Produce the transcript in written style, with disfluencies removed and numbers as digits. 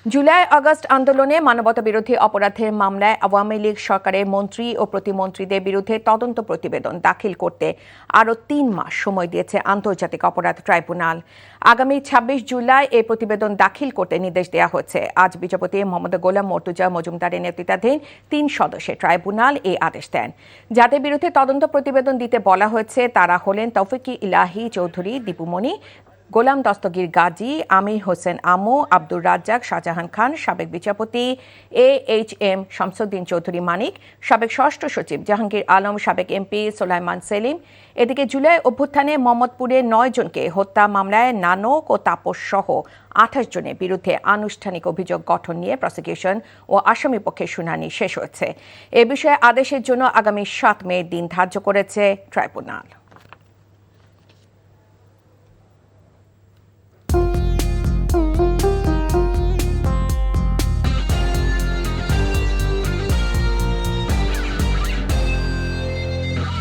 July August আন্দোলনে মানবতাবিরোধী অপরাধের মামলায় আওয়ামী লীগ সরকারের মন্ত্রী ও প্রতিমন্ত্রীদের বিরুদ্ধে তদন্ত প্রতিবেদন দাখিল করতে আরও ৩ মাস সময় দিয়েছে আন্তর্জাতিক অপরাধ ট্রাইব্যুনাল। আগামী ২৬ জুলাই এই প্রতিবেদন দাখিল করতে নির্দেশ দেওয়া হয়েছে। আজ বিচারপতি মোহাম্মদ গোলাম মর্তুজা মজুমদারের নেতৃত্বাধীন ৩ সদস্যের ট্রাইব্যুনাল এই আদেশ দেন। যাদের বিরুদ্ধে তদন্ত প্রতিবেদন দিতে বলা হয়েছে তারা হলেন তৌফিক-ই ইলাহী চৌধুরী দীপুমণি, গোলাম দস্তগীর গাজী, আমির হোসেন আমু, আব্দুর রাজ্জাক, শাহজাহান খান, সাবেক বিচারপতি AHM শামসুদ্দিন চৌধুরী মানিক, সাবেক ষষ্ঠ সচিব জাহাঙ্গীর আলম, সাবেক MP সোলাইমান সেলিম। এদিকে জুলাই অভ্যুত্থানে মোহাম্মদপুরে 9 জনকে হত্যা মামলায় নানক ও তাপস সহ 28 জনের বিরুদ্ধে আনুষ্ঠানিক অভিযোগ গঠন নিয়ে প্রসিকিউশন ও আসামি পক্ষের শুনানি শেষ হয়েছে। এ বিষয়ে আদেশের জন্য আগামী 7 মে দিন ধার্য করেছে ট্রাইব্যুনাল।